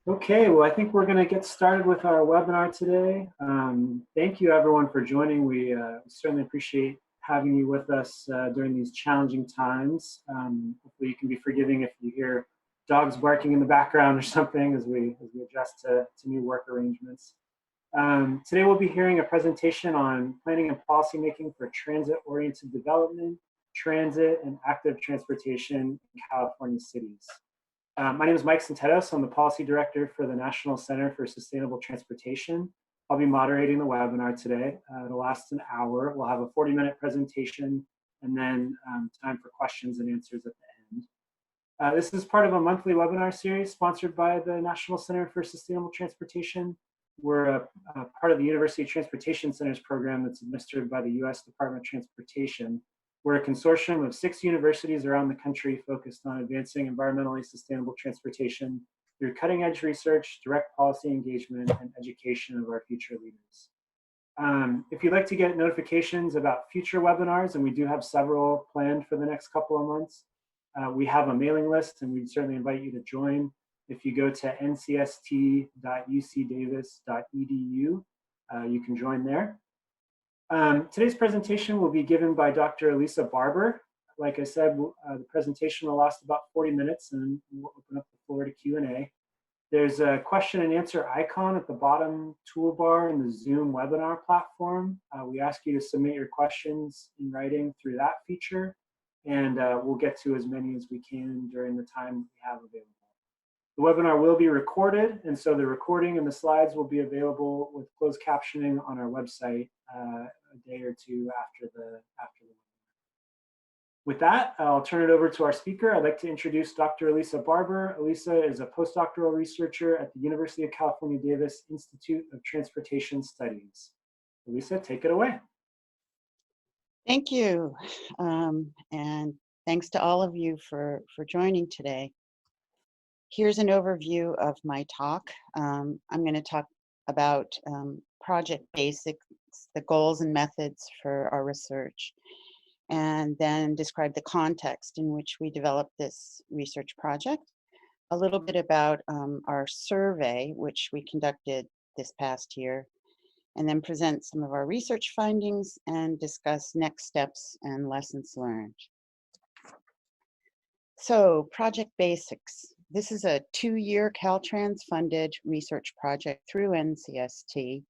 Okay, well, I think we're going to get started with our webinar today. Thank you, everyone, for joining. We certainly appreciate having you with us during these challenging times. Hopefully, you can be forgiving if you hear dogs barking in the background or something as we adjust to new work arrangements. Today, we'll be hearing a presentation on planning and policymaking for transit-oriented development, transit, and active transportation in California cities. My name is Mike Centetos. I'm the Policy Director for the National Center for Sustainable Transportation. I'll be moderating the webinar today. It'll last an hour. We'll have a 40-minute presentation and then time for questions and answers at the end. This is part of a monthly webinar series sponsored by the National Center for Sustainable Transportation. We're a part of the University Transportation Centers program that's administered by the U.S. Department of Transportation. We're a consortium of 6 universities around the country focused on advancing environmentally sustainable transportation through cutting-edge research, direct policy engagement, and education of our future leaders. If you'd like to get notifications about future webinars, and we do have several planned for the next couple of months, we have a mailing list, and we'd certainly invite you to join. If you go to ncst.ucdavis.edu, you can join there. Today's presentation will be given by Dr. Elisa Barber. Like I said, the presentation will last about 40 minutes and we'll open up the floor to Q&A. There's a question and answer icon at the bottom toolbar in the Zoom webinar platform. We ask you to submit your questions in writing through that feature, and we'll get to as many as we can during the time we have available. The webinar will be recorded, and so the recording and the slides will be available with closed captioning on our website a day or two after the webinar. With that, I'll turn it over to our speaker. I'd like to introduce Dr. Elisa Barber. Elisa is a postdoctoral researcher at the University of California, Davis Institute of Transportation Studies. Elisa, take it away. Thank you, and thanks to all of you for joining today. Here's an overview of my talk. I'm going to talk about project basics, the goals and methods for our research, and then describe the context in which we developed this research project, a little bit about our survey, which we conducted this past year, and then present some of our research findings and discuss next steps and lessons learned. So, project basics. This is a 2-year Caltrans-funded research project through NCST.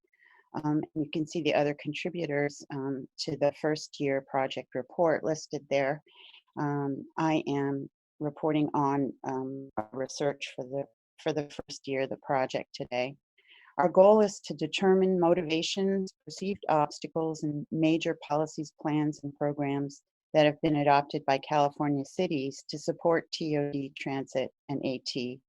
You can see the other contributors to the first-year project report listed there. I am reporting on research for the first year of the project today. Our goal is to determine motivations, perceived obstacles, and major policies, plans, and programs that have been adopted by California cities to support TOD, transit, and AT.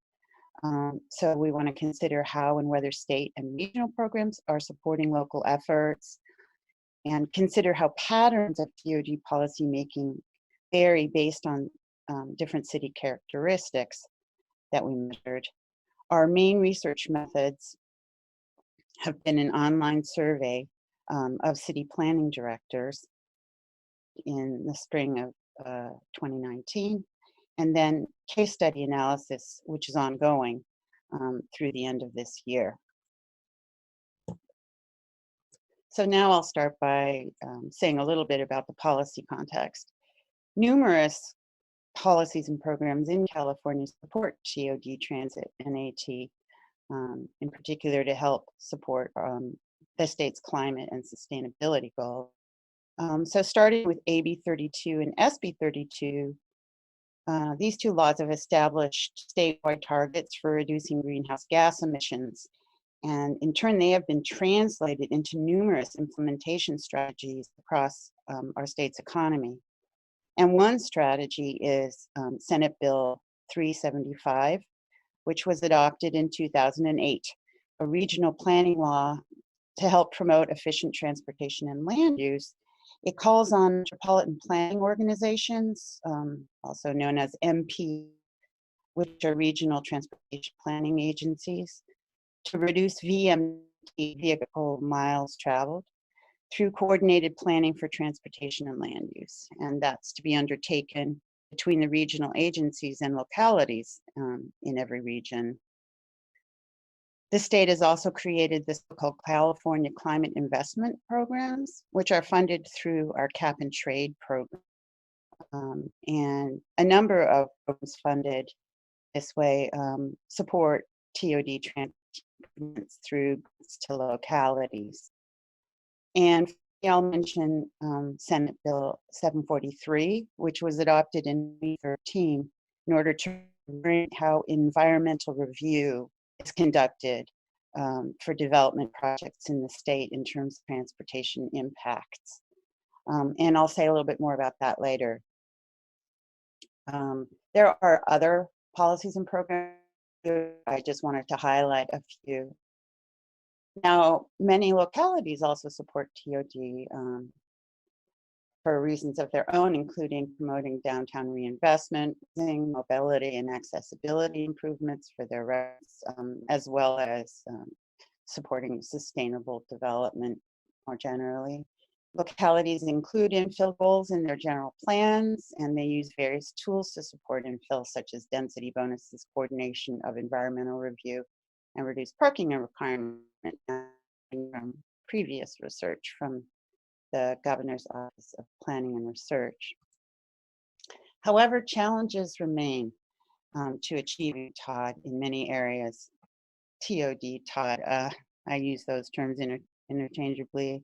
So we want to consider how and whether state and regional programs are supporting local efforts, and consider how patterns of TOD policymaking vary based on different city characteristics that we measured. Our main research methods have been an online survey of city planning directors in the spring of 2019, and then case study analysis, which is ongoing through the end of this year. So now I'll start by saying a little bit about the policy context. Numerous policies and programs in California support TOD, transit, and AT, in particular to help support the state's climate and sustainability goals. So starting with AB 32 and SB 32, these 2 laws have established statewide targets for reducing greenhouse gas emissions. And in turn, they have been translated into numerous implementation strategies across our state's economy. And one strategy is Senate Bill 375, which was adopted in 2008, a regional planning law to help promote efficient transportation and land use. It calls on metropolitan planning organizations, also known as MP, which are regional transportation planning agencies, to reduce VMT, vehicle miles traveled, through coordinated planning for transportation and land use. And that's to be undertaken between the regional agencies and localities in every region. The state has also created this so-called California Climate Investment Programs, which are funded through our cap and trade program. And a number of programs funded this way support TOD transport through grants to localities. And I'll mention Senate Bill 743, which was adopted in 2013 in order to bring how environmental review is conducted for development projects in the state in terms of transportation impacts. And I'll say a little bit more about that later. There are other policies and programs. I just wanted to highlight a few. Now, many localities also support TOD for reasons of their own, including promoting downtown reinvestment, mobility and accessibility improvements for their residents, as well as supporting sustainable development more generally. Localities include infill goals in their general plans, and they use various tools to support infill, such as density bonuses, coordination of environmental review, and reduced parking requirement from previous research from the Governor's Office of Planning and Research. However, challenges remain to achieving TOD in many areas. TOD, TOD, I use those terms interchangeably.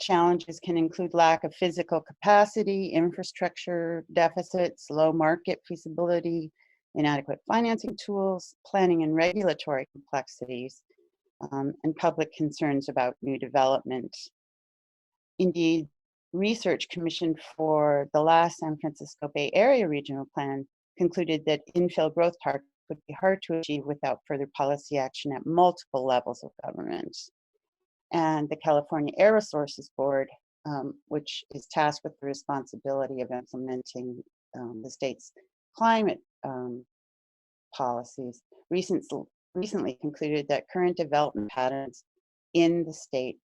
Challenges can include lack of physical capacity, infrastructure deficits, low market feasibility, inadequate financing tools, planning and regulatory complexities, and public concerns about new development. Indeed, research commissioned for the last San Francisco Bay Area Regional Plan concluded that infill growth targets would be hard to achieve without further policy action at multiple levels of government. And the California Air Resources Board, which is tasked with the responsibility of implementing the state's climate policies, recently concluded that current development patterns in the state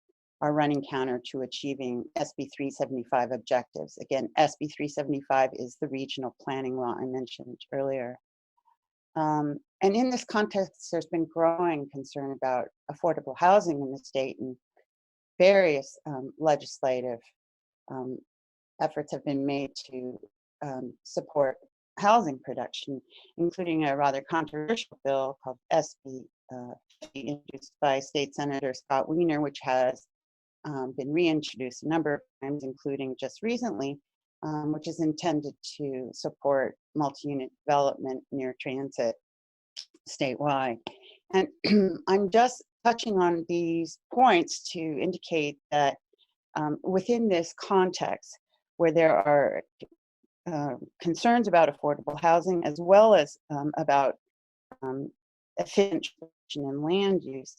are running counter to achieving SB 375 objectives. Again, SB 375 is the regional planning law I mentioned earlier. And in this context, there's been growing concern about affordable housing in the state, and various legislative efforts have been made to support housing production, including a rather controversial bill called SB introduced by State Senator Scott Wiener, which has been reintroduced a number of times, including just recently, which is intended to support multi-unit development near transit statewide. And I'm just touching on these points to indicate that within this context, where there are concerns about affordable housing, as well as about efficient and land use,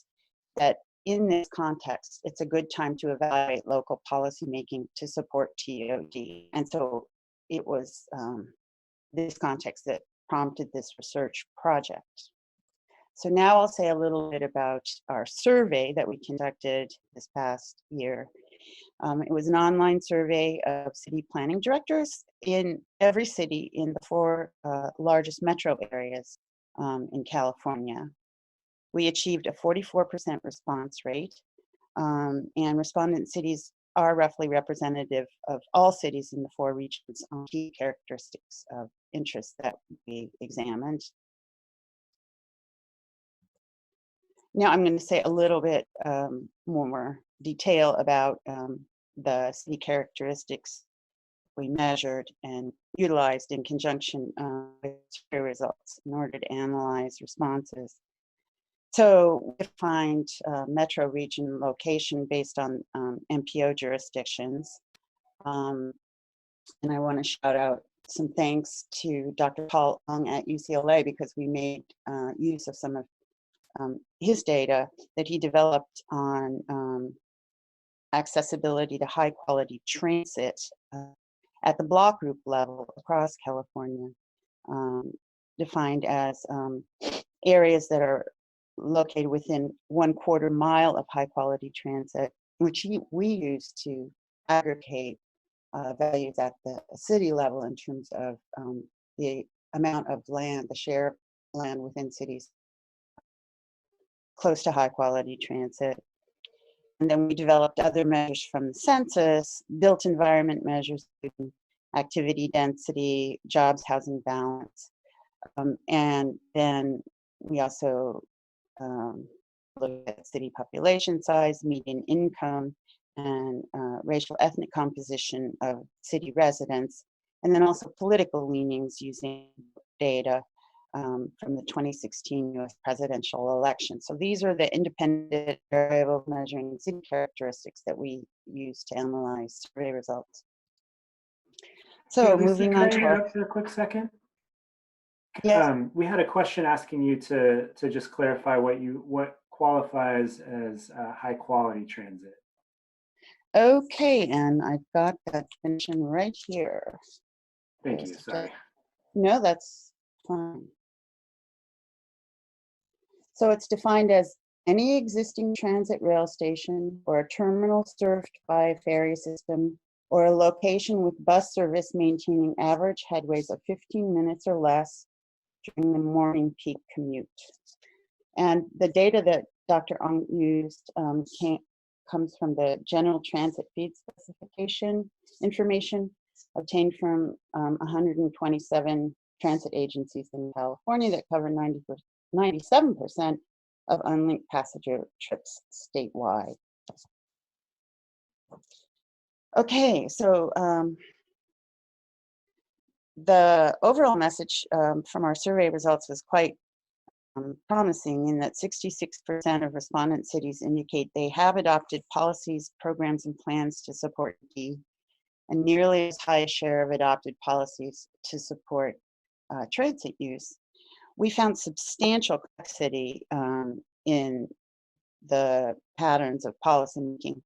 that in this context, it's a good time to evaluate local policymaking to support TOD. And so it was this context that prompted this research project. So now I'll say a little bit about our survey that we conducted this past year. It was an online survey of city planning directors in every city in the 4 largest metro areas in California. We achieved a 44% response rate, and respondent cities are roughly representative of all cities in the 4 regions on key characteristics of interest that we examined. Now I'm going to say a little bit more detail about the city characteristics we measured and utilized in conjunction with survey results in order to analyze responses. So we defined metro region location based on MPO jurisdictions. And I want to shout out some thanks to Dr. Paul Ong at UCLA, because we made use of some of his data that he developed on accessibility to high quality transit at the block group level across California, defined as areas that are located within 1/4 mile of high quality transit, which we use to aggregate values at the city level in terms of the amount of land, the share of land within cities close to high quality transit. And then we developed other measures from the census, built environment measures, activity density, jobs, housing balance. And then we also looked at city population size, median income, and racial ethnic composition of city residents, and then also political leanings using data from the 2016 US presidential election. So these are the independent variables measuring city characteristics that we use to analyze survey results. So Hey, Lisa, moving can on I to interrupt for a quick second? yes. We had a question asking you to just clarify what qualifies as high quality transit. Okay, and I've got that definition right here. Thank you. Sorry. No, that's fine. So it's defined as any existing transit rail station or a terminal served by a ferry system or a location with bus service maintaining average headways of 15 minutes or less during the morning peak commute. And the data that Dr. Ong used comes from the general transit feed specification information obtained from 127 transit agencies in California that cover 97% of unlinked passenger trips statewide. Okay, so the overall message from our survey results was quite promising in that 66% of respondent cities indicate they have adopted policies, programs, and plans to support D, and nearly as high a share of adopted policies to support transit use. We found substantial complexity in the patterns of policymaking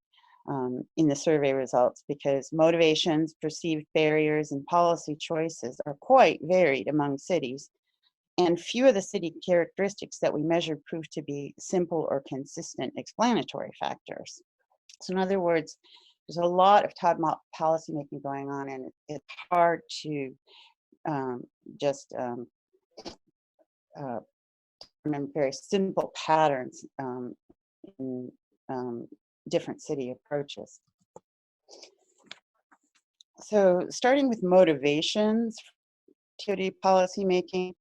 in the survey results because motivations, perceived barriers, and policy choices are quite varied among cities. And few of the city characteristics that we measured proved to be simple or consistent explanatory factors. So in other words, there's a lot of policymaking going on, and it's hard to just remember very simple patterns in different city approaches. So starting with motivations, TOD policymaking,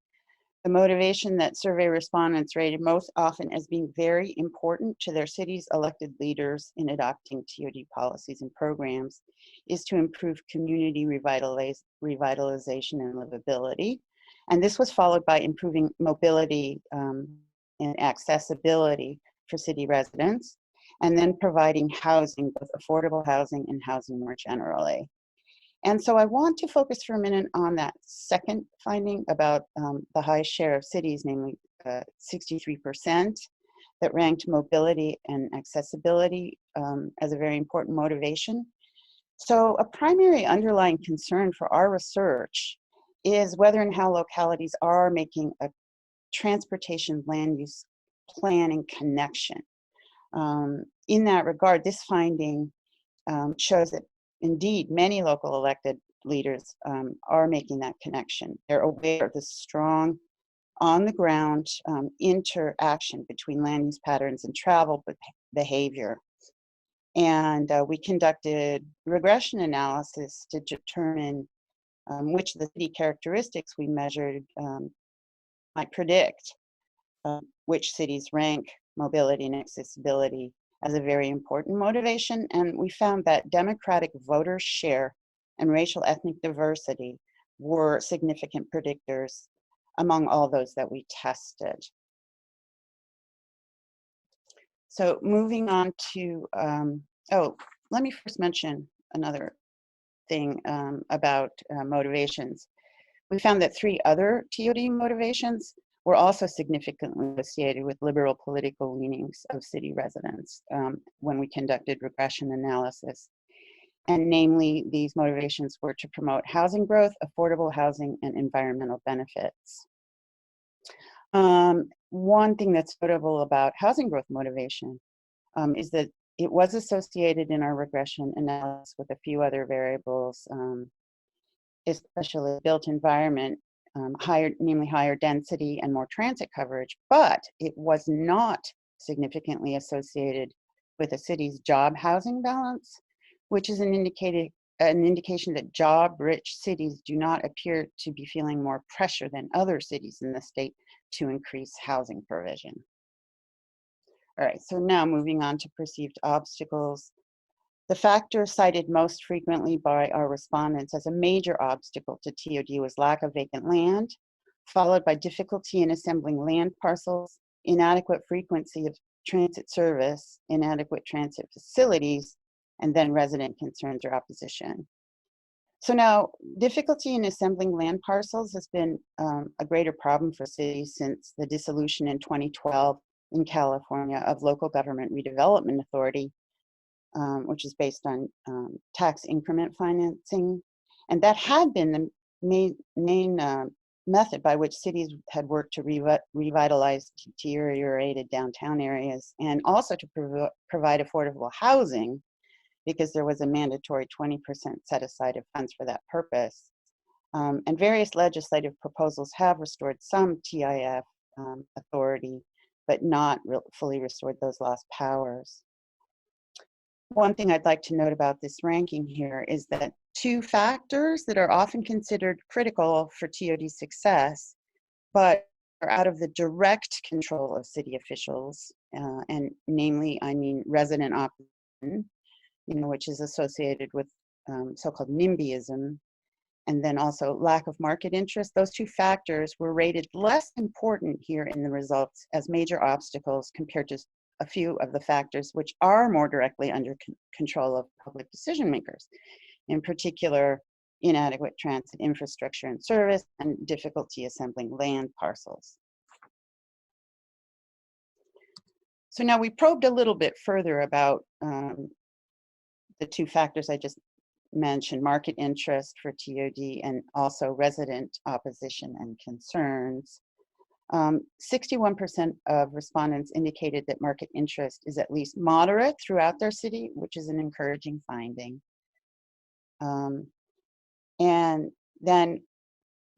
the motivation that survey respondents rated most often as being very important to their city's elected leaders in adopting TOD policies and programs is to improve community revitalization and livability. And this was followed by improving mobility and accessibility for city residents, and then providing housing, both affordable housing and housing more generally. And so I want to focus for a minute on that second finding about the high share of cities, namely 63%, that ranked mobility and accessibility as a very important motivation. So a primary underlying concern for our research is whether and how localities are making a transportation land use planning connection. In that regard, this finding shows that indeed many local elected leaders are making that connection. They're aware of the strong on-the-ground interaction between land use patterns and travel behavior. And we conducted regression analysis to determine which of the city characteristics we measured might predict which cities rank mobility and accessibility as a very important motivation. And we found that democratic voter share and racial ethnic diversity were significant predictors among all those that we tested. So moving on to, let me first mention another thing about motivations. We found that 3 other TOD motivations were also significantly associated with liberal political leanings of city residents when we conducted regression analysis. And namely, these motivations were to promote housing growth, affordable housing, and environmental benefits. One thing that's notable about housing growth motivation is that it was associated in our regression analysis with a few other variables, especially built environment, namely higher density and more transit coverage, but it was not significantly associated with a city's job housing balance, which is an indication that job-rich cities do not appear to be feeling more pressure than other cities in the state to increase housing provision. All right, so now moving on to perceived obstacles. The factor cited most frequently by our respondents as a major obstacle to TOD was lack of vacant land, followed by difficulty in assembling land parcels, inadequate frequency of transit service, inadequate transit facilities, and then resident concerns or opposition. So now, difficulty in assembling land parcels has been a greater problem for cities since the dissolution in 2012 in California of Local Government Redevelopment Authority, which is based on tax increment financing. And that had been the main method by which cities had worked to revitalize deteriorated downtown areas and also to provide affordable housing, because there was a mandatory 20% set aside of funds for that purpose. And various legislative proposals have restored some TIF authority, but not fully restored those lost powers. One thing I'd like to note about this ranking here is that two factors that are often considered critical for TOD success, but are out of the direct control of city officials, and namely, I mean resident opposition, which is associated with so-called NIMBYism, and then also lack of market interest. Those two factors were rated less important here in the results as major obstacles compared to a few of the factors which are more directly under control of public decision makers, in particular, inadequate transit infrastructure and service and difficulty assembling land parcels. So now we probed a little bit further about the two factors I just mentioned, market interest for TOD and also resident opposition and concerns. 61% of respondents indicated that market interest is at least moderate throughout their city, which is an encouraging finding. And then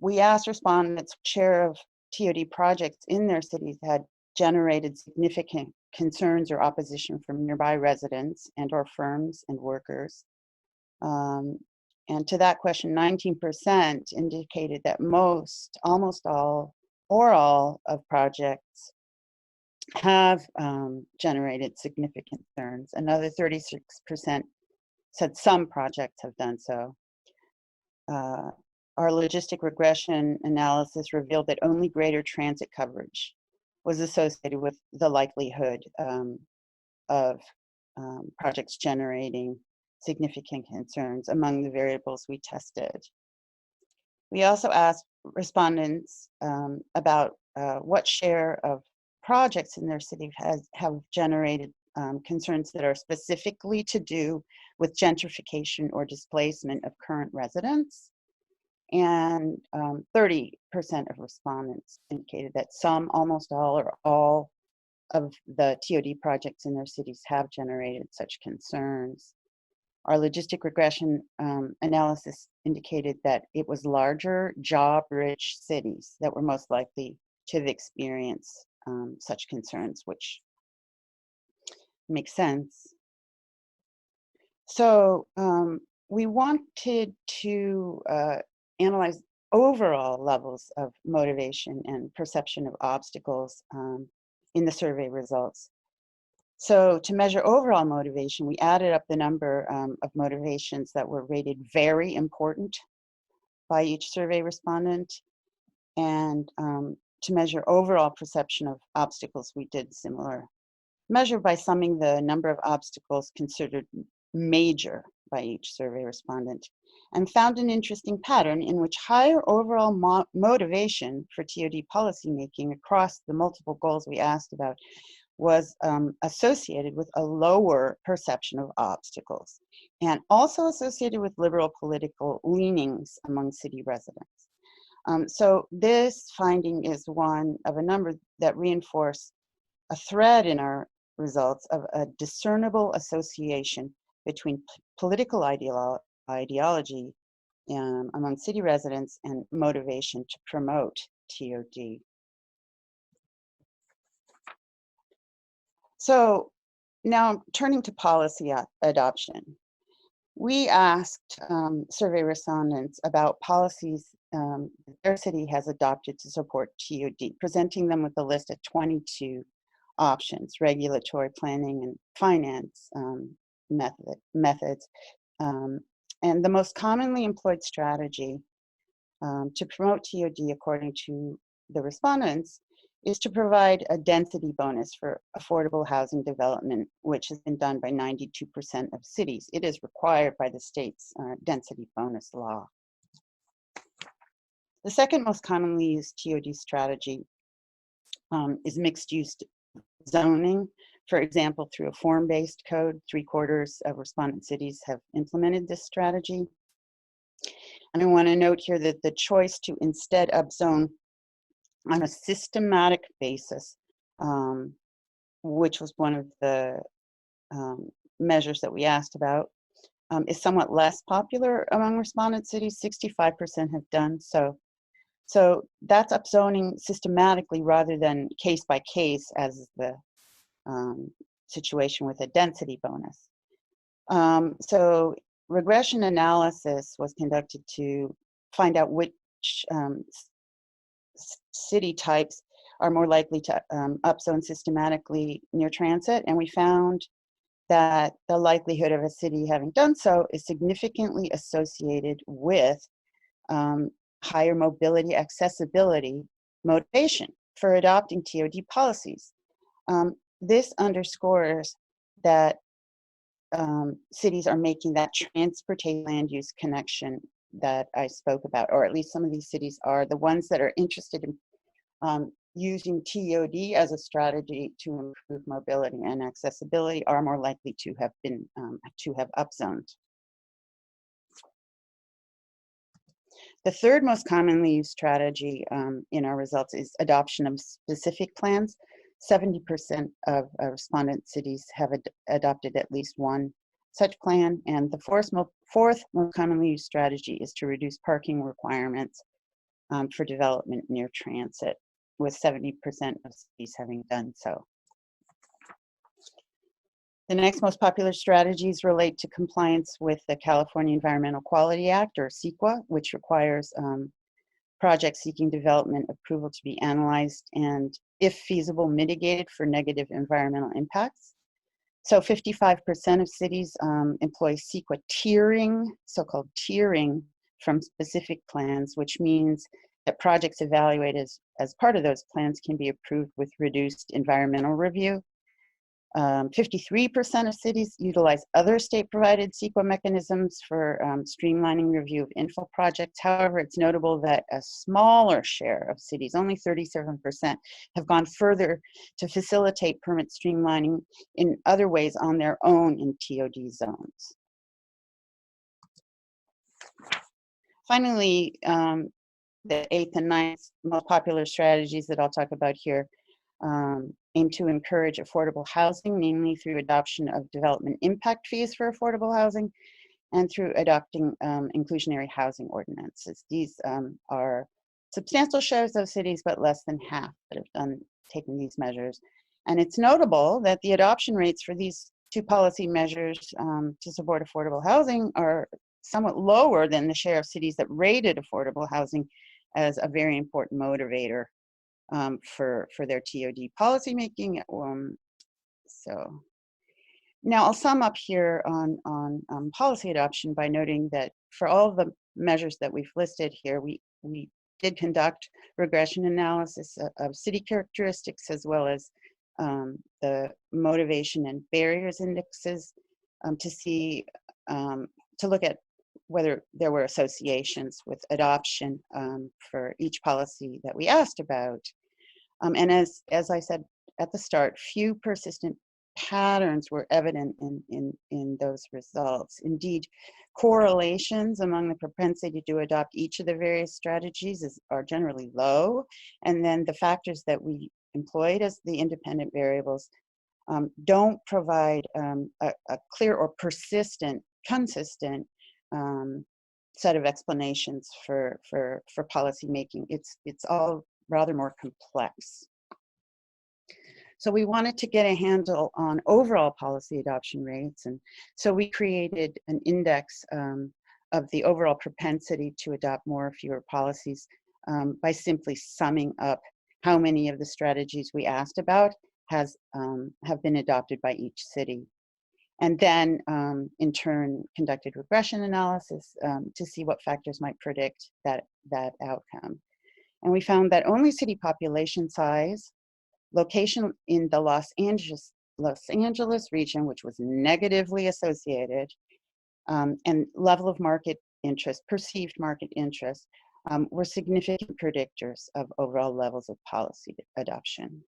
we asked respondents what share of TOD projects in their cities had generated significant concerns or opposition from nearby residents and or firms and workers. And to that question, 19% indicated that almost all, or all of projects have generated significant concerns. Another 36% said some projects have done so. Our logistic regression analysis revealed that only greater transit coverage was associated with the likelihood of projects generating significant concerns among the variables we tested. We also asked respondents about what share of projects in their city have generated concerns that are specifically to do with gentrification or displacement of current residents. And 30% of respondents indicated that some, almost all, or all of the TOD projects in their cities have generated such concerns. Our logistic regression analysis indicated that it was larger, job-rich cities that were most likely to have experienced such concerns, which makes sense. So we wanted to analyze overall levels of motivation and perception of obstacles in the survey results. So to measure overall motivation, we added up the number of motivations that were rated very important by each survey respondent. And to measure overall perception of obstacles, we did similar measure by summing the number of obstacles considered major by each survey respondent, and found an interesting pattern in which higher overall motivation for TOD policymaking across the multiple goals we asked about was associated with a lower perception of obstacles, and also associated with liberal political leanings among city residents. So this finding is one of a number that reinforce a thread in our results of a discernible association between political ideology among city residents and motivation to promote TOD. So now turning to policy adoption. We asked survey respondents about policies their city has adopted to support TOD, presenting them with a list of 22 options: regulatory, planning, and finance methods. Um, and the most commonly employed strategy to promote TOD, according to the respondents, is to provide a density bonus for affordable housing development, which has been done by 92% of cities. It is required by the state's density bonus law. The second most commonly used TOD strategy is mixed-use zoning. For example, through a form-based code, 3/4 of respondent cities have implemented this strategy. And I want to note here that the choice to instead upzone on a systematic basis, which was one of the measures that we asked about, is somewhat less popular among respondent cities. 65% have done so. So that's upzoning systematically rather than case by case, as is the situation with a density bonus. So regression analysis was conducted to find out which city types are more likely to upzone systematically near transit, and we found that the likelihood of a city having done so is significantly associated with higher mobility, accessibility, motivation for adopting TOD policies. This underscores that cities are making that transportation land use connection that I spoke about, or at least some of these cities are. The ones that are interested in using TOD as a strategy to improve mobility and accessibility are more likely to have been to have upzoned. The third most commonly used strategy in our results is adoption of specific plans. 70% of respondent cities have adopted at least one such plan, and the fourth most commonly used strategy is to reduce parking requirements for development near transit, with 70% of cities having done so. The next most popular strategies relate to compliance with the California Environmental Quality Act, or CEQA, which requires projects seeking development approval to be analyzed and, if feasible, mitigated for negative environmental impacts. So 55% of cities employ CEQA tiering, so-called tiering, from specific plans, which means that projects evaluated as part of those plans can be approved with reduced environmental review. 53% of cities utilize other state-provided CEQA mechanisms for streamlining review of infill projects. However, it's notable that a smaller share of cities, only 37%, have gone further to facilitate permit streamlining in other ways on their own in TOD zones. Finally, the eighth and ninth most popular strategies that I'll talk about here aim to encourage affordable housing, namely through adoption of development impact fees for affordable housing and through adopting inclusionary housing ordinances. These are substantial shares of cities, but less than half that have taken these measures. And it's notable that the adoption rates for these two policy measures to support affordable housing are somewhat lower than the share of cities that rated affordable housing as a very important motivator for their TOD policymaking. So now I'll sum up here on policy adoption by noting that for all the measures that we've listed here, we did conduct regression analysis of city characteristics, as well as the motivation and barriers indexes to see, to look at whether there were associations with adoption for each policy that we asked about. And as I said at the start, few persistent patterns were evident in those results. Indeed, correlations among the propensity to adopt each of the various strategies are generally low, and then the factors that we employed as the independent variables don't provide a clear or consistent set of explanations for policy making. It's all rather more complex. So we wanted to get a handle on overall policy adoption rates, and so we created an index of the overall propensity to adopt more or fewer policies by simply summing up how many of the strategies we asked about have been adopted by each city. And then, in turn, conducted regression analysis to see what factors might predict that outcome. And we found that only city population size, location in the Los Angeles region, which was negatively associated, and level of market interest, perceived market interest, were significant predictors of overall levels of policy adoption.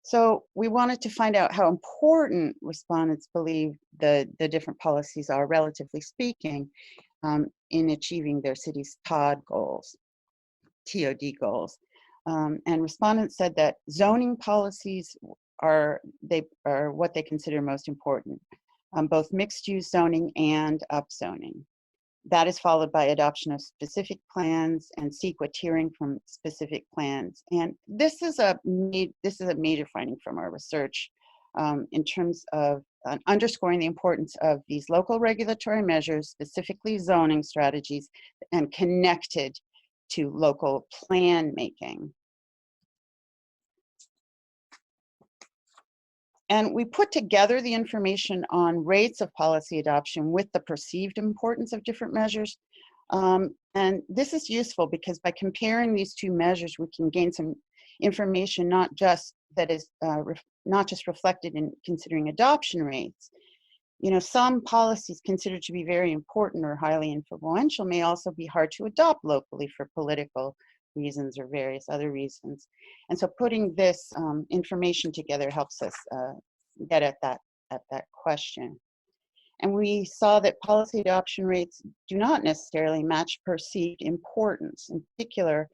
So we wanted to find out how important respondents believe the different policies are, relatively speaking, in achieving their city's TOD goals, TOD goals. And respondents said that zoning policies are what they consider most important, both mixed-use zoning and upzoning. That is followed by adoption of specific plans and CEQA tiering from specific plans. And this is a major finding from our research in terms of underscoring the importance of these local regulatory measures, specifically zoning strategies, and connected to local plan making. And we put together the information on rates of policy adoption with the perceived importance of different measures. And this is useful because by comparing these two measures, we can gain some information not just reflected in considering adoption rates. You know, some policies considered to be very important or highly influential may also be hard to adopt locally for political reasons or various other reasons. And so putting this information together helps us get at that question. And we saw that policy adoption rates do not necessarily match perceived importance. In particular,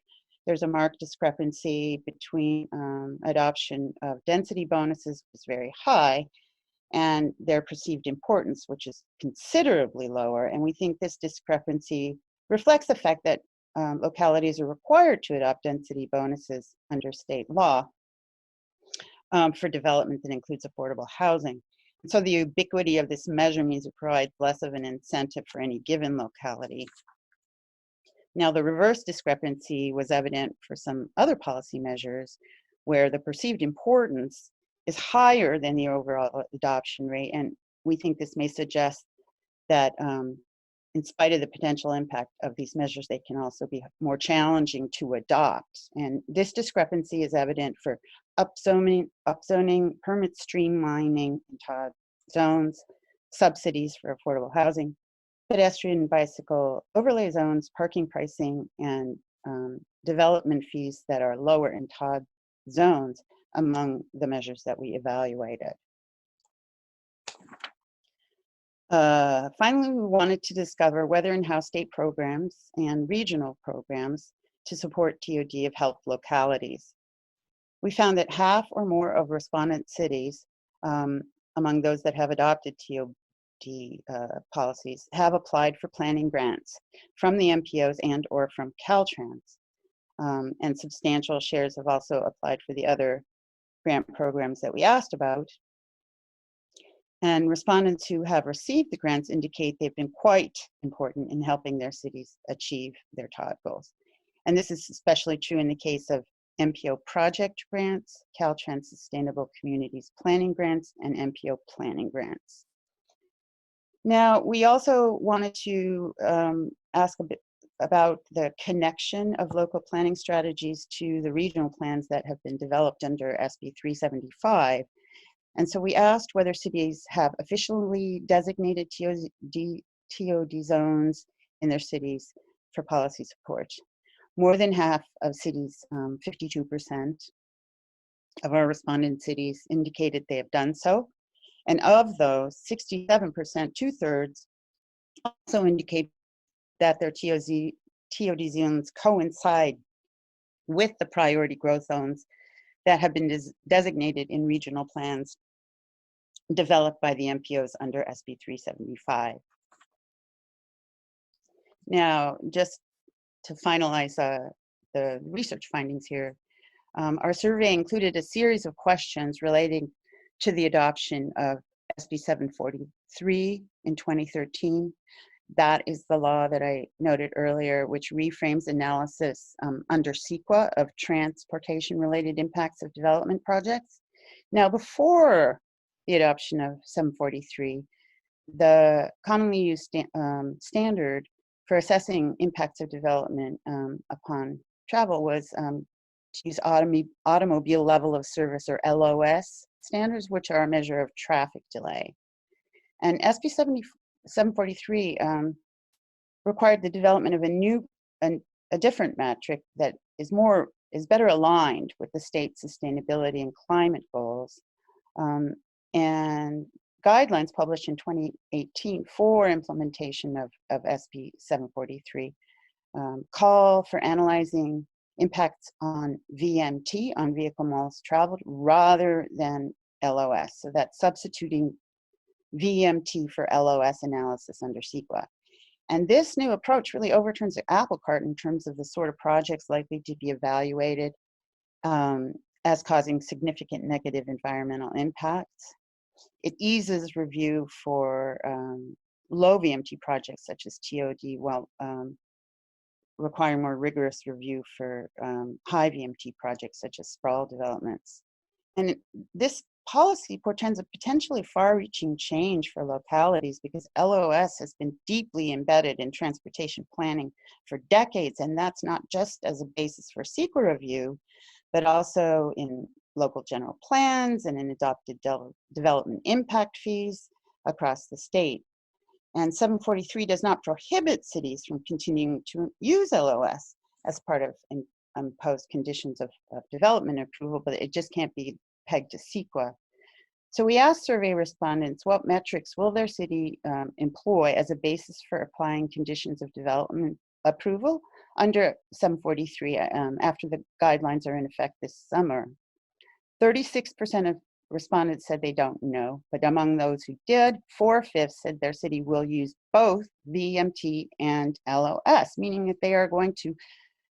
there's a marked discrepancy between adoption of density bonuses, which is very high, and their perceived importance, which is considerably lower. And we think this discrepancy reflects the fact that localities are required to adopt density bonuses under state law for development that includes affordable housing. And so the ubiquity of this measure means it provides less of an incentive for any given locality. Now, the reverse discrepancy was evident for some other policy measures where the perceived importance is higher than the overall adoption rate. And we think this may suggest that in spite of the potential impact of these measures, they can also be more challenging to adopt. And this discrepancy is evident for upzoning, permit streamlining in TOD zones, subsidies for affordable housing, pedestrian and bicycle overlay zones, parking pricing, and development fees that are lower in TOD zones among the measures that we evaluated. Finally, we wanted to discover whether and how state programs and regional programs to support TOD have helped localities. We found that half or more of respondent cities, among those that have adopted TOD policies, have applied for planning grants from the MPOs and or from Caltrans. And substantial shares have also applied for the other grant programs that we asked about. And respondents who have received the grants indicate they've been quite important in helping their cities achieve their TOD goals. And this is especially true in the case of MPO project grants, Caltrans Sustainable Communities Planning Grants, and MPO planning grants. Now, we also wanted to ask a bit about the connection of local planning strategies to the regional plans that have been developed under SB 375. And so we asked whether cities have officially designated TOD zones in their cities for policy support. More than half of cities, 52% of our respondent cities indicated they have done so. And of those, 67%, 2/3, also indicate that their TOD zones coincide with the priority growth zones that have been designated in regional plans developed by the MPOs under SB 375. Now, just to finalize the research findings here. Our survey included a series of questions relating to the adoption of SB 743 in 2013. That is the law that I noted earlier, which reframes analysis under CEQA of transportation-related impacts of development projects. Now, before the adoption of 743, the commonly used standard for assessing impacts of development upon travel was to use automobile level of service, or LOS standards, which are a measure of traffic delay. And SB 743 required the development of a different metric that is better aligned with the state's sustainability and climate goals, and guidelines published in 2018 for implementation of SB 743 call for analyzing impacts on VMT, on vehicle miles traveled, rather than LOS. So that's substituting VMT for LOS analysis under CEQA. And this new approach really overturns the apple cart in terms of the sort of projects likely to be evaluated as causing significant negative environmental impacts. It eases review for low VMT projects such as TOD, while requiring more rigorous review for high VMT projects such as sprawl developments. And this policy portends a potentially far-reaching change for localities, because LOS has been deeply embedded in transportation planning for decades, and that's not just as a basis for CEQA review, but also in local general plans and in adopted development impact fees across the state. And 743 does not prohibit cities from continuing to use LOS as part of imposed conditions of development approval, but it just can't be pegged to CEQA. So we asked survey respondents, what metrics will their city employ as a basis for applying conditions of development approval under 743 after the guidelines are in effect this summer? 36% of respondents said they don't know, but among those who did, 4/5 said their city will use both VMT and LOS, meaning that they are going to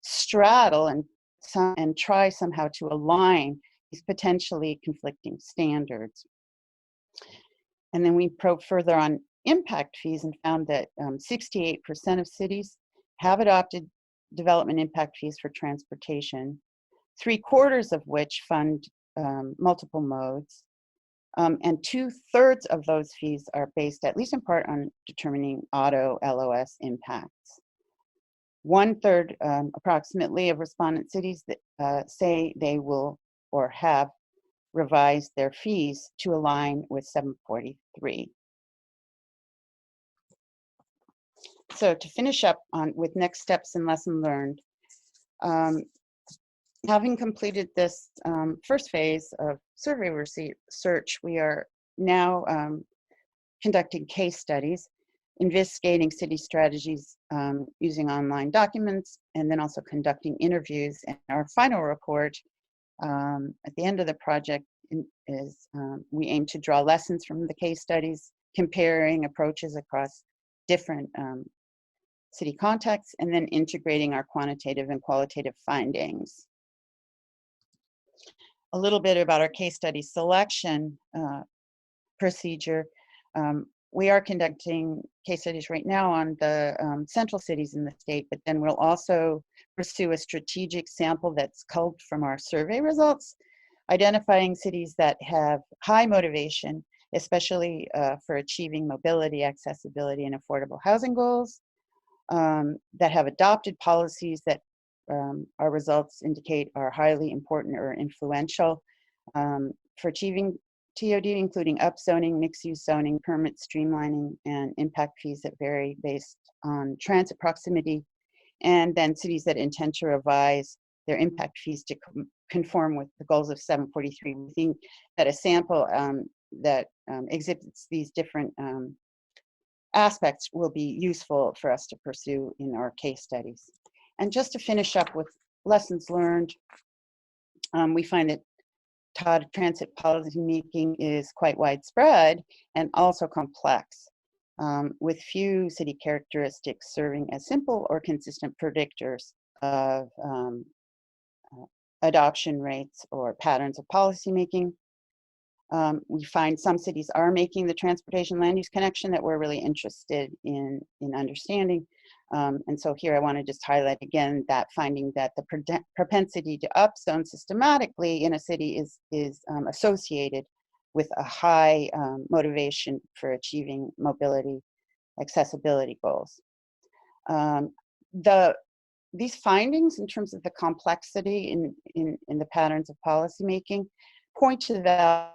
straddle and try somehow to align these potentially conflicting standards. And then we probed further on impact fees and found that 68% of cities have adopted development impact fees for transportation, 3/4 of which fund multiple modes, and 2/3 of those fees are based, at least in part, on determining auto LOS impacts. 1/3, approximately, of respondent cities that say they will or have revised their fees to align with 743. So to finish up with next steps and lesson learned, having completed this first phase of survey research, we are now conducting case studies, investigating city strategies using online documents, and then also conducting interviews. And our final report at the end of the project is we aim to draw lessons from the case studies, comparing approaches across different city contexts, and then integrating our quantitative and qualitative findings. A little bit about our case study selection procedure. We are conducting case studies right now on the central cities in the state, but then we'll also pursue a strategic sample that's culled from our survey results, identifying cities that have high motivation, especially for achieving mobility, accessibility, and affordable housing goals, that have adopted policies that our results indicate are highly important or influential for achieving TOD, including upzoning, mixed-use zoning, permit streamlining, and impact fees that vary based on transit proximity, and then cities that intend to revise their impact fees to conform with the goals of 743. We think that a sample that exhibits these different aspects will be useful for us to pursue in our case studies. And just to finish up with lessons learned, we find that transit policy making is quite widespread and also complex, with few city characteristics serving as simple or consistent predictors of adoption rates or patterns of policymaking. We find some cities are making the transportation land use connection that we're really interested in understanding. And so here I want to just highlight again that finding that the propensity to upzone systematically in a city is associated with a high motivation for achieving mobility accessibility goals. These findings in terms of the complexity in the patterns of policymaking point to the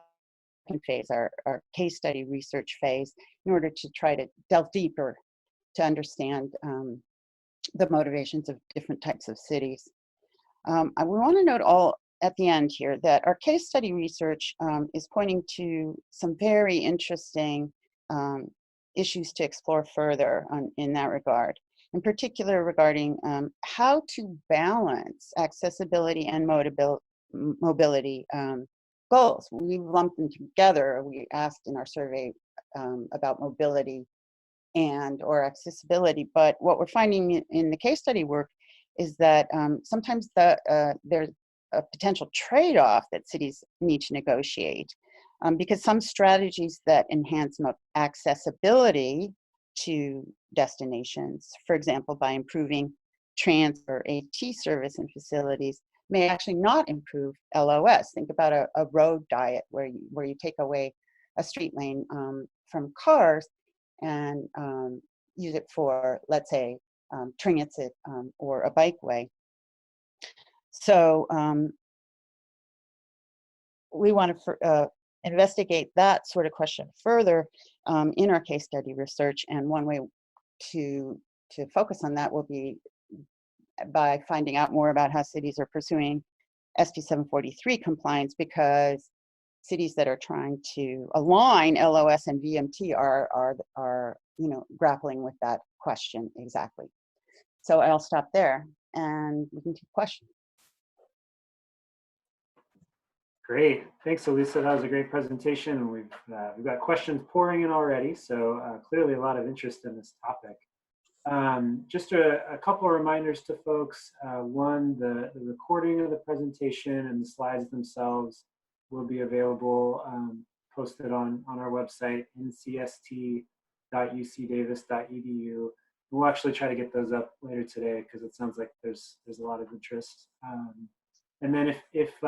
phase, our case study research phase, in order to try to delve deeper to understand the motivations of different types of cities. We want to note all at the end here that our case study research is pointing to some very interesting issues to explore further in that regard, in particular regarding how to balance accessibility and mobility goals. We've lumped them together. We asked in our survey about mobility and or accessibility, but what we're finding in the case study work is that sometimes there's a potential trade-off that cities need to negotiate because some strategies that enhance accessibility to destinations, for example, by improving transfer AT service and facilities, may actually not improve LOS. Think about a road diet where you take away a street lane from cars and use it for, let's say, transit or a bikeway. So we want to investigate that sort of question further in our case study research, and one way to focus on that will be by finding out more about how cities are pursuing SB 743 compliance, because cities that are trying to align LOS and VMT are grappling with that question exactly. So I'll stop there and we can take questions. Great, thanks, Elisa. That was a great presentation, and we've got questions pouring in already. So clearly a lot of interest in this topic. Just a couple of reminders to folks. One, the recording of the presentation and the slides themselves will be available, posted on our website, ncst.ucdavis.edu. We'll actually try to get those up later today because it sounds like there's a lot of interest. And then if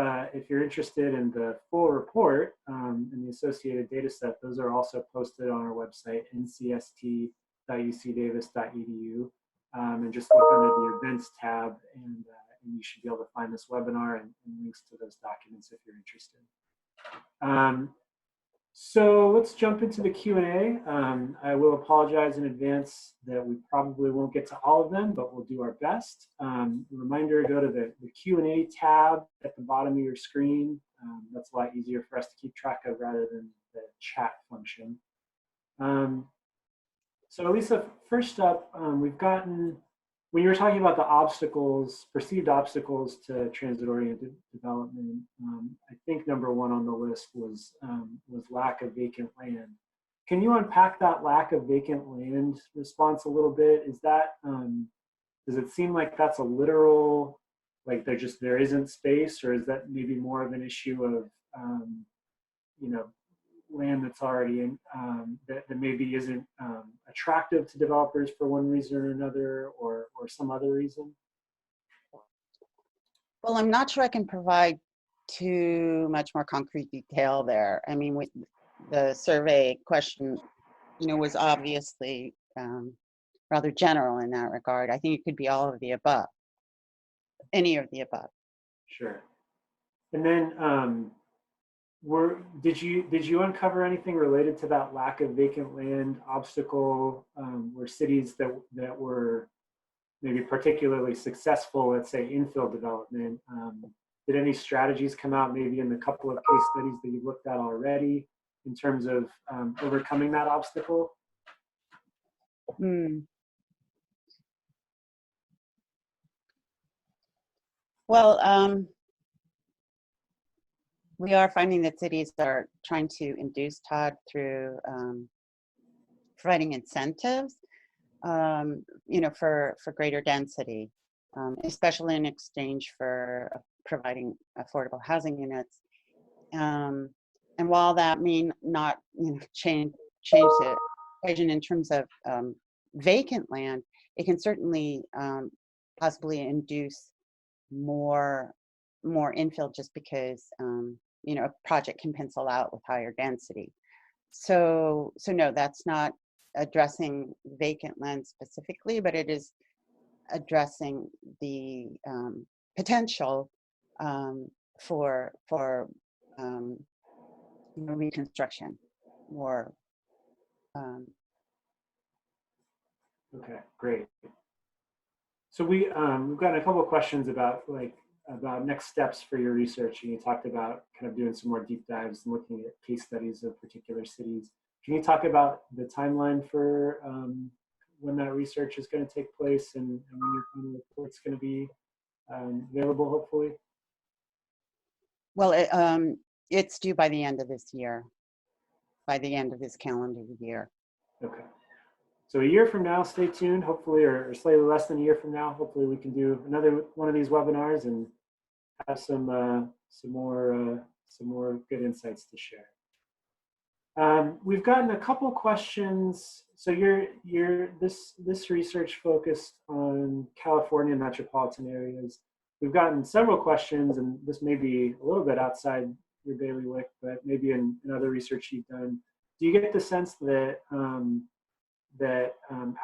you're interested in the full report and the associated data set, those are also posted on our website, ncst.ucdavis.edu, and just look under the events tab, and you should be able to find this webinar and links to those documents if you're interested. So let's jump into the Q&A. I will apologize in advance that we probably won't get to all of them, but we'll do our best. Reminder, go to the Q&A tab at the bottom of your screen. That's a lot easier for us to keep track of rather than the chat function. So Elisa, first up, we've gotten, when you were talking about the obstacles, perceived obstacles to transit-oriented development, I think number one on the list was lack of vacant land. Can you unpack that lack of vacant land response a little bit? Is that, does it seem like that's a literal, like there isn't space, or is that maybe more of an issue of, land that's already in, that maybe isn't attractive to developers for one reason or another, or some other reason? Well, I'm not sure I can provide too much more concrete detail there. I mean, the survey question, was obviously rather general in that regard. I think it could be all of the above, any of the above. Sure. And then, did you uncover anything related to that lack of vacant land obstacle? Were cities that were maybe particularly successful, let's say infill development, did any strategies come out maybe in the couple of case studies that you've looked at already in terms of overcoming that obstacle? Well, we are finding that cities are trying to induce TOD through providing incentives, for greater density. especially in exchange for providing affordable housing units. And while that may not change the equation in terms of vacant land, it can certainly possibly induce more infill, just because a project can pencil out with higher density. So no, that's not addressing vacant land specifically, but it is addressing the potential for reconstruction or Okay, great. So we've gotten a couple of questions about next steps for your research, and you talked about kind of doing some more deep dives and looking at case studies of particular cities. Can you talk about the timeline for when that research is going to take place and when your final report's going to be available, hopefully? Well, it's due by the end of this year, by the end of this calendar year. Okay. So a year from now, stay tuned, hopefully, or slightly less than a year from now, hopefully we can do another one of these webinars and have some more good insights to share. We've gotten a couple questions. So this research focused on California metropolitan areas. We've gotten several questions, and this may be a little bit outside your bailiwick, but maybe in other research you've done. Do you get the sense that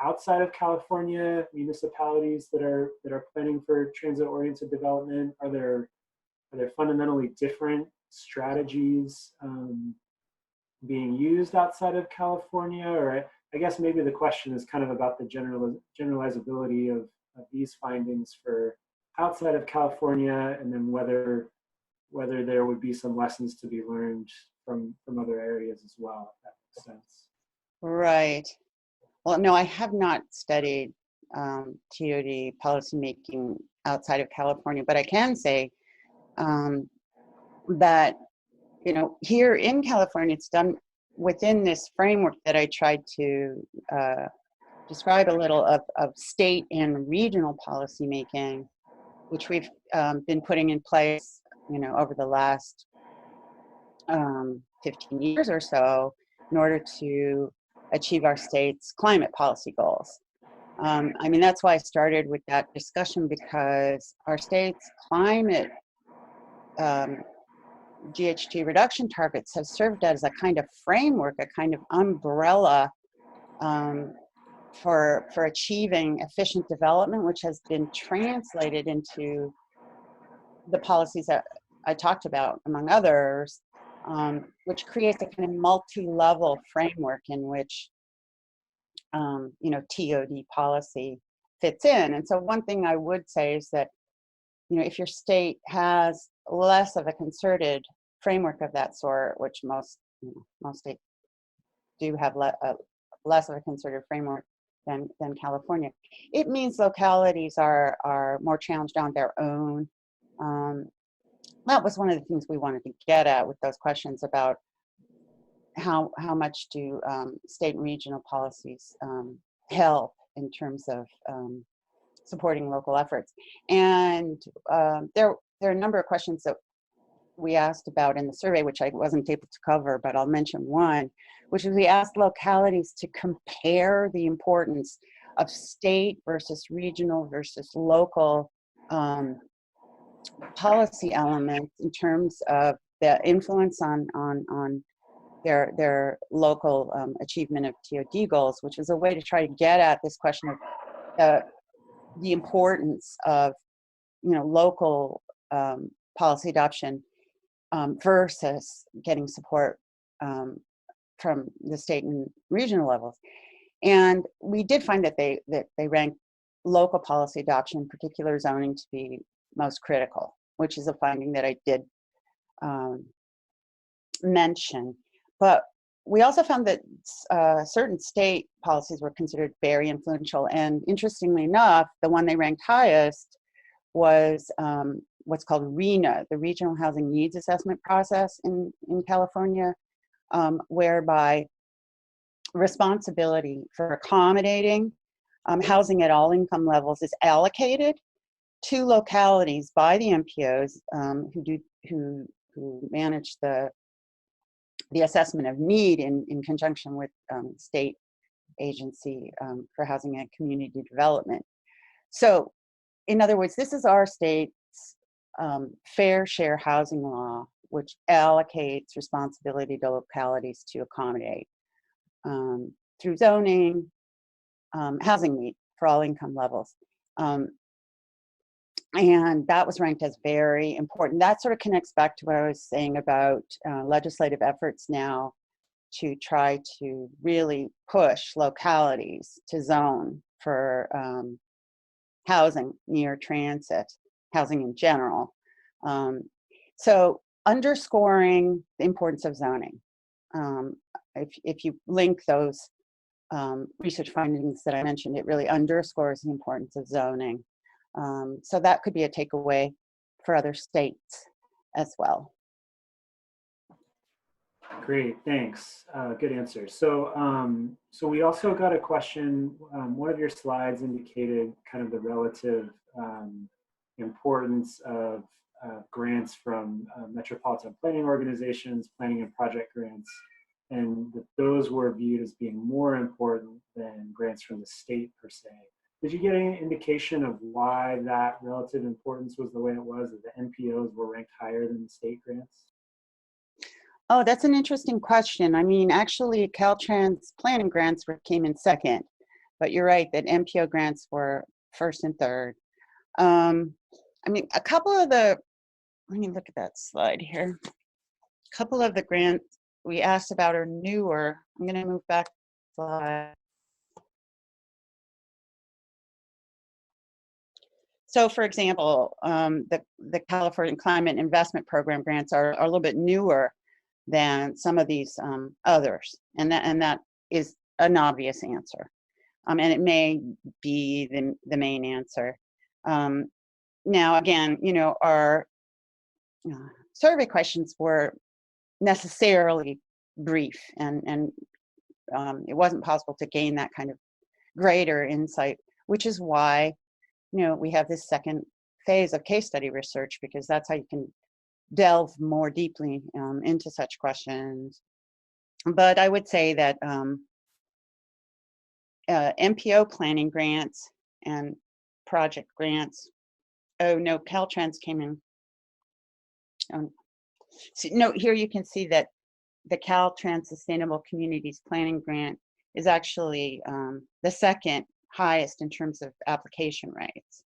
outside of California, municipalities that are planning for transit-oriented development, are there fundamentally different strategies being used outside of California? Or I guess maybe the question is kind of about the generalizability of these findings for outside of California, and then whether there would be some lessons to be learned from other areas as well, if that makes sense. Right. Well, no, I have not studied TOD policymaking outside of California, but I can say that here in California, it's done within this framework that I tried to describe a little of state and regional policymaking, which we've been putting in place, over the last 15 years or so, in order to achieve our state's climate policy goals. I mean, that's why I started with that discussion, because our state's climate GHG reduction targets have served as a kind of framework, a kind of umbrella for achieving efficient development, which has been translated into the policies that I talked about, among others, which creates a kind of multi-level framework in which TOD policy fits in. And so one thing I would say is that if your state has less of a concerted framework of that sort, which most states do have less of a concerted framework than California, it means localities are more challenged on their own. That was one of the things we wanted to get at with those questions about how much do state and regional policies help in terms of supporting local efforts. And there are a number of questions that we asked about in the survey, which I wasn't able to cover, but I'll mention one, which is we asked localities to compare the importance of state versus regional versus local policy elements in terms of the influence on their local achievement of TOD goals, which is a way to try to get at this question of the importance of local policy adoption versus getting support from the state and regional levels. And we did find that they ranked local policy adoption, particular zoning, to be most critical, which is a finding that I did mention. But we also found that certain state policies were considered very influential. And interestingly enough, the one they ranked highest was what's called RHNA, the Regional Housing Needs Assessment Process in California, whereby responsibility for accommodating housing at all income levels is allocated to localities by the MPOs who manage the assessment of need in conjunction with state agency for housing and community development. So, in other words, this is our state's fair share housing law, which allocates responsibility to localities to accommodate through zoning, housing need for all income levels. And that was ranked as very important. That sort of connects back to what I was saying about legislative efforts now to try to really push localities to zone for housing near transit, housing in general. So underscoring the importance of zoning. If you link those research findings that I mentioned, it really underscores the importance of zoning. So that could be a takeaway for other states as well. Great, thanks. Good answer. So, so we also got a question. One of your slides indicated kind of the relative importance of grants from metropolitan planning organizations, planning and project grants, and that those were viewed as being more important than grants from the state per se. Did you get any indication of why that relative importance was the way it was, that the NPOs were ranked higher than the state grants? Oh, that's an interesting question. I mean, actually, Caltrans planning grants came in second, but you're right that MPO grants were first and third. I mean, a couple of the, let me look at that slide here. A couple of the grants we asked about are newer. I'm going to move back to the slide. So, for example, the California Climate Investment Program grants are a little bit newer than some of these others, and that is an obvious answer, and it may be the main answer. Now, again, you know, our survey questions were necessarily brief, and it wasn't possible to gain that kind of greater insight, which is why, you know, we have this second phase of case study research, because that's how you can delve more deeply into such questions. But I would say that MPO planning grants and project grants, oh no, Caltrans came in. So, no, here you can see that the Caltrans Sustainable Communities Planning Grant is actually the second highest in terms of application rates.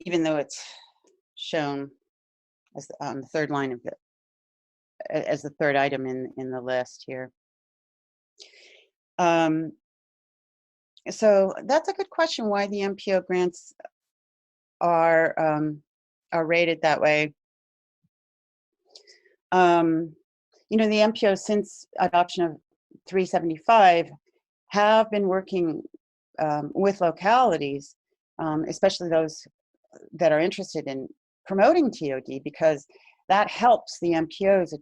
Even though it's shown as the third line of it, as the third item in the list here. So that's a good question, why the MPO grants are rated that way. You know, the MPOs, since adoption of 375, have been working with localities, especially those that are interested in promoting TOD, because that helps the MPOs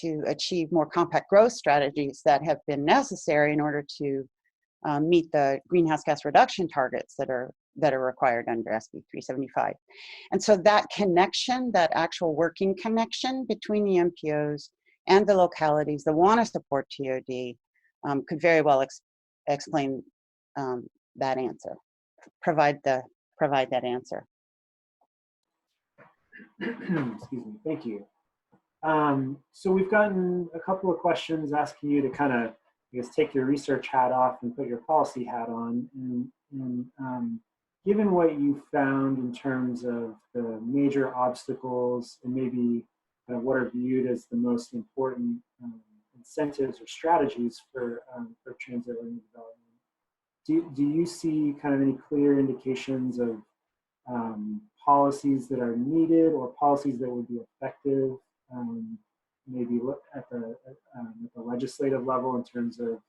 to achieve more compact growth strategies that have been necessary in order to meet the greenhouse gas reduction targets that are required under SB 375. And so that connection, that actual working connection between the MPOs and the localities that want to support TOD could very well explain that answer, provide that answer. Excuse me, thank you. So we've gotten a couple of questions asking you to kind of, I guess, take your research hat off and put your policy hat on. And given what you found in terms of the major obstacles and maybe kind of what are viewed as the most important incentives or strategies for transit urban development, do you see kind of any clear indications of policies that are needed or policies that would be effective, maybe at the legislative level in terms of,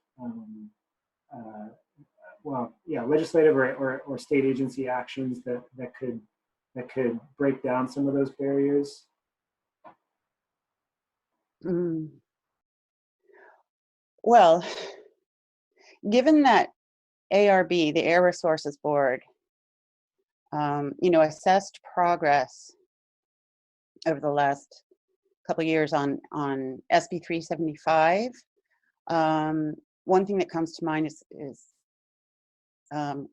well, yeah, legislative or state agency actions that could break down some of those barriers? Well, given that ARB, the Air Resources Board, assessed progress over the last couple of years on SB 375. One thing that comes to mind is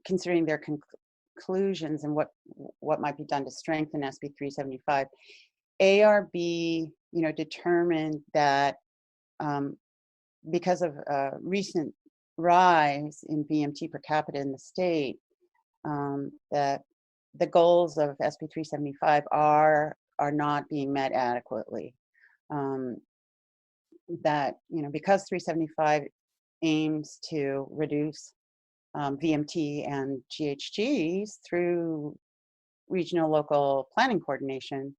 considering their conclusions and what might be done to strengthen SB 375. ARB, determined that because of a recent rise in VMT per capita in the state, that the goals of SB 375 are not being met adequately. That because 375 aims to reduce VMT and GHGs through regional local planning coordination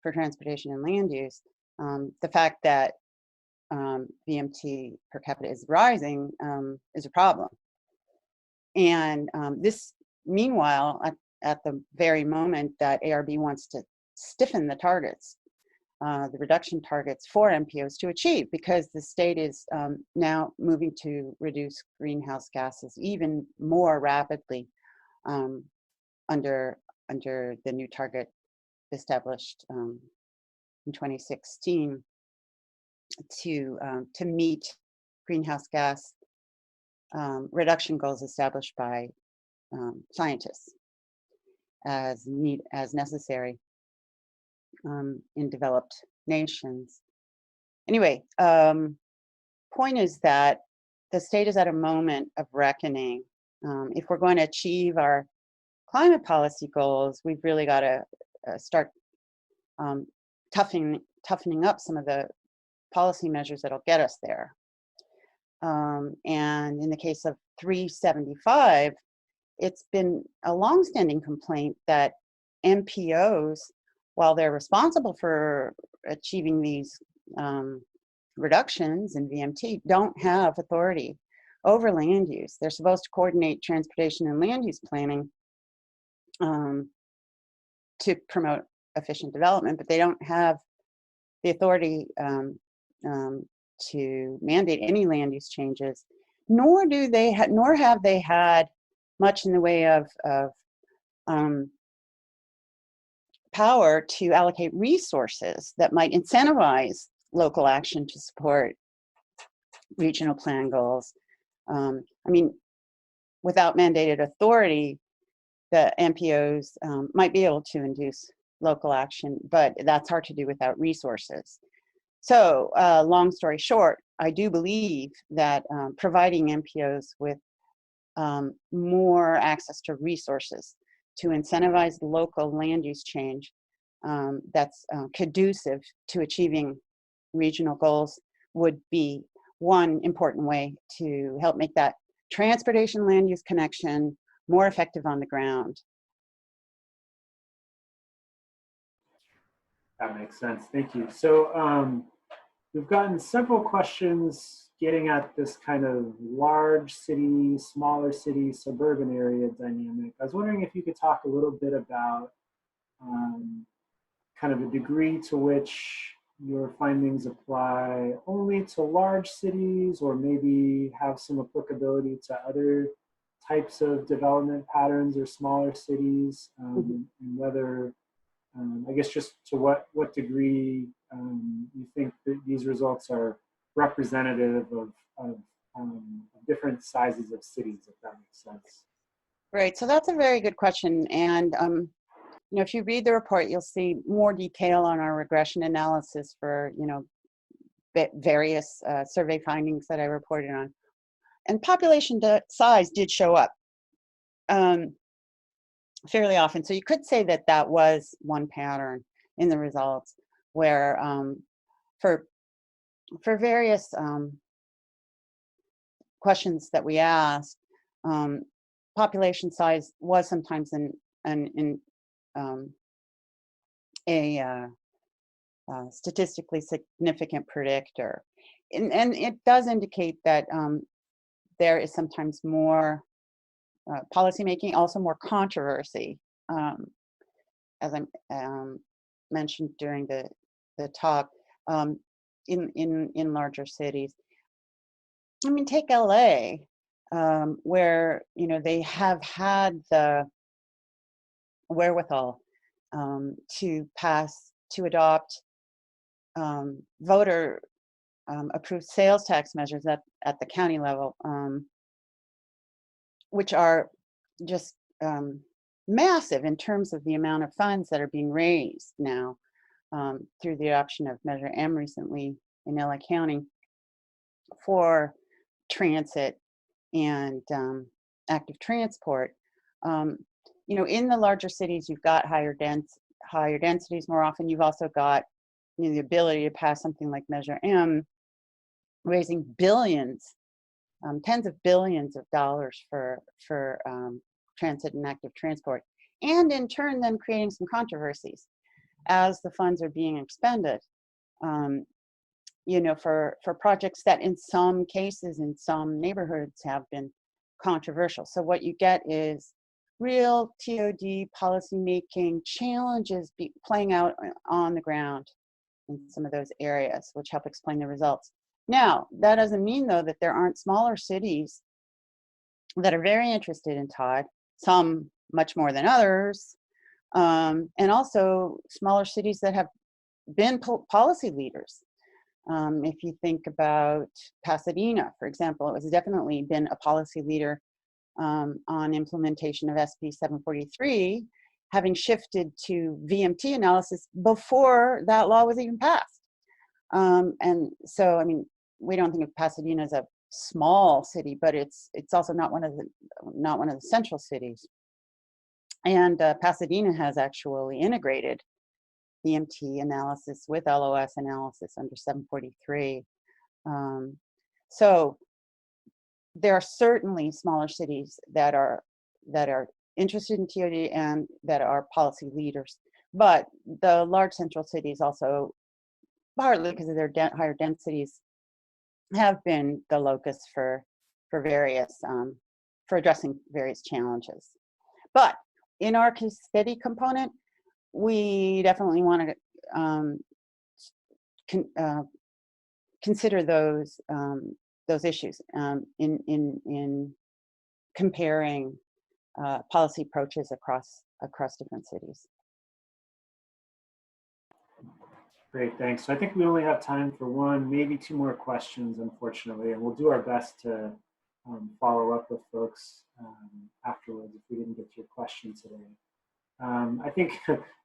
for transportation and land use, the fact that VMT per capita is rising is a problem. And this, meanwhile, at the very moment that ARB wants to stiffen the targets, the reduction targets for MPOs to achieve, because the state is now moving to reduce greenhouse gases even more rapidly under the new target established in 2016 to meet greenhouse gas reduction goals established by scientists as necessary in developed nations. Anyway, point is that the state is at a moment of reckoning. If we're going to achieve our climate policy goals, we've really got to start toughening up some of the policy measures that'll get us there. And in the case of 375, it's been a longstanding complaint that MPOs, while they're responsible for achieving these reductions in VMT, don't have authority over land use. They're supposed to coordinate transportation and land use planning to promote efficient development, but they don't have the authority to mandate any land use changes, nor have they had much in the way of power to allocate resources that might incentivize local action to support regional plan goals. Without mandated authority, the MPOs might be able to induce local action, but that's hard to do without resources. So long story short, I do believe that providing MPOs with more access to resources to incentivize local land use change that's conducive to achieving regional goals would be one important way to help make that transportation land use connection more effective on the ground. That makes sense. Thank you. So we've gotten several questions getting at this kind of large city, smaller city, suburban area dynamic. I was wondering if you could talk a little bit about kind of the degree to which your findings apply only to large cities, or maybe have some applicability to other types of development patterns or smaller cities, and whether, I guess, just to what degree you think that these results are representative of different sizes of cities, if that makes sense. Right, so that's a very good question. And if you read the report, you'll see more detail on our regression analysis for, various survey findings that I reported on. And population size did show up fairly often. So you could say that that was one pattern in the results, where for various questions that we asked, population size was sometimes a statistically significant predictor, and it does indicate that there is sometimes more policymaking, also more controversy, as I mentioned during the talk, in larger cities. Take LA. where, they have had the wherewithal to adopt voter approved sales tax measures at the county level, which are just massive in terms of the amount of funds that are being raised now through the adoption of Measure M recently in LA County for transit and active transport. In the larger cities, you've got higher densities more often. You've also got the ability to pass something like Measure M, raising billions, tens of billions of dollars for transit and active transport, and in turn then creating some controversies as the funds are being expended, for projects that in some cases, in some neighborhoods have been controversial. So what you get is real TOD policymaking challenges playing out on the ground in some of those areas, which help explain the results. Now, that doesn't mean, though, that there aren't smaller cities that are very interested in TOD, some much more than others, and also smaller cities that have been policy leaders. If you think about Pasadena, for example, it has definitely been a policy leader on implementation of SB 743, having shifted to VMT analysis before that law was even passed. And so, we don't think of Pasadena as a small city, but it's also not one of the central cities. And Pasadena has actually integrated VMT analysis with LOS analysis under 743. So there are certainly smaller cities that are interested in TOD and that are policy leaders, but the large central cities also, partly because of their higher densities, have been the locus for various for addressing various challenges. But in our steady component, we definitely want to consider those issues in comparing policy approaches across different cities. Great, thanks. So I think we only have time for one, maybe two more questions, unfortunately, and we'll do our best to follow up with folks afterwards if we didn't get to your question today. I think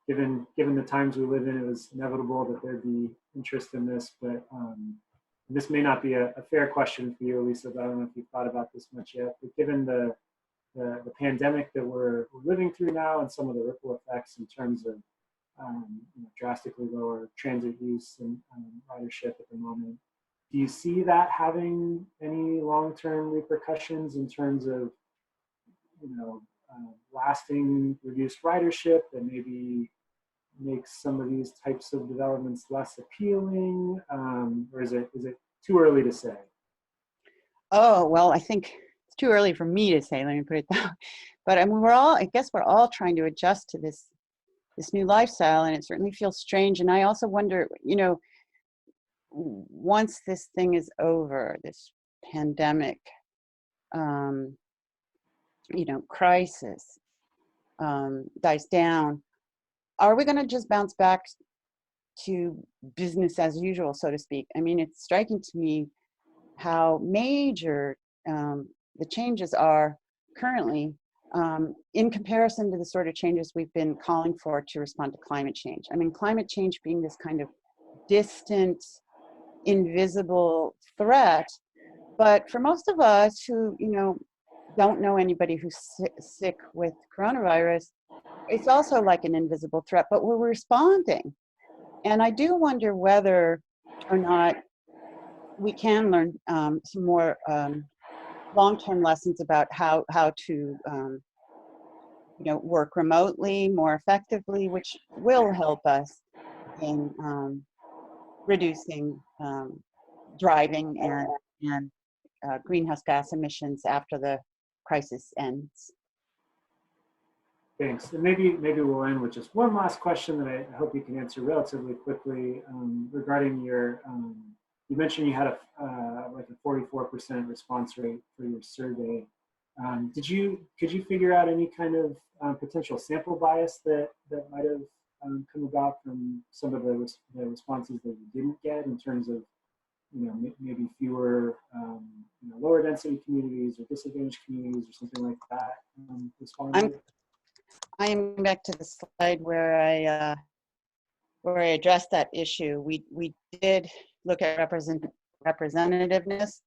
given the times we live in, it was inevitable that there'd be interest in this, but this may not be a fair question for you, Lisa, but I don't know if you've thought about this much yet, but given the pandemic that we're living through now and some of the ripple effects in terms of drastically lower transit use and ridership at the moment, do you see that having any long-term repercussions in terms of lasting reduced ridership and maybe makes some of these types of developments less appealing, or is it too early to say? Oh, well, I think it's too early for me to say, let me put it that way. But I guess we're all trying to adjust to this new lifestyle, and it certainly feels strange. And I also wonder, once this thing is over, this pandemic, crisis dies down, are we going to just bounce back to business as usual, so to speak? It's striking to me how major the changes are currently in comparison to the sort of changes we've been calling for to respond to climate change. Climate change being this kind of distant, invisible threat, but for most of us who, don't know anybody who's sick with coronavirus, it's also like an invisible threat, but we're responding. And I do wonder whether or not we can learn some more long-term lessons about how to work remotely more effectively, which will help us in reducing driving and greenhouse gas emissions after the crisis ends. Thanks. And maybe we'll end with just one last question that I hope you can answer relatively quickly regarding your you mentioned you had a like a 44% response rate for your survey. Could you figure out any kind of potential sample bias that might have come about from some of the responses that you didn't get in terms of, you know, maybe fewer you know, lower density communities or disadvantaged communities or something like that responded? I am back to the slide where I addressed that issue. We did look at representativeness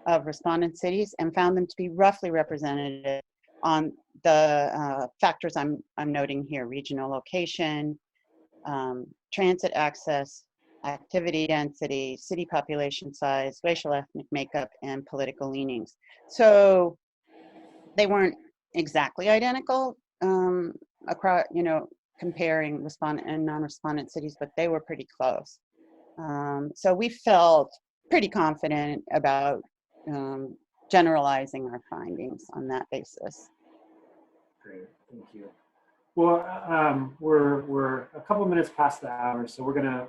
of respondent cities and found them to be roughly representative on the factors I'm noting here: regional location, transit access, activity density, city population size, racial ethnic makeup, and political leanings. So they weren't exactly identical across, you know, comparing respondent and non-respondent cities, but they were pretty close. So we felt pretty confident about generalizing our findings on that basis. Great, thank you. Well, we're a couple minutes past the hour, so we're gonna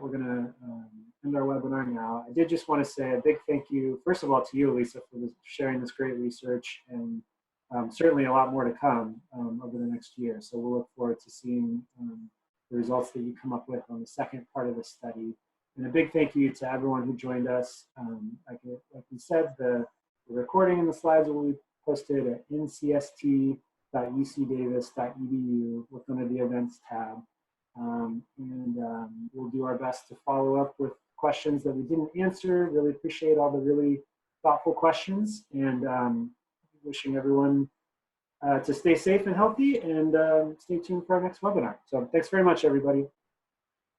end our webinar now. I did just want to say a big thank you, first of all, to you, Lisa, for sharing this great research, and certainly a lot more to come over the next year. So we'll look forward to seeing the results that you come up with on the second part of the study. And a big thank you to everyone who joined us. Like we said, the recording and the slides will be posted at ncst.ucdavis.edu look under the events tab. We'll do our best to follow up with questions that we didn't answer. Really appreciate all the really thoughtful questions, and wishing everyone to stay safe and healthy, and stay tuned for our next webinar. So thanks very much, everybody.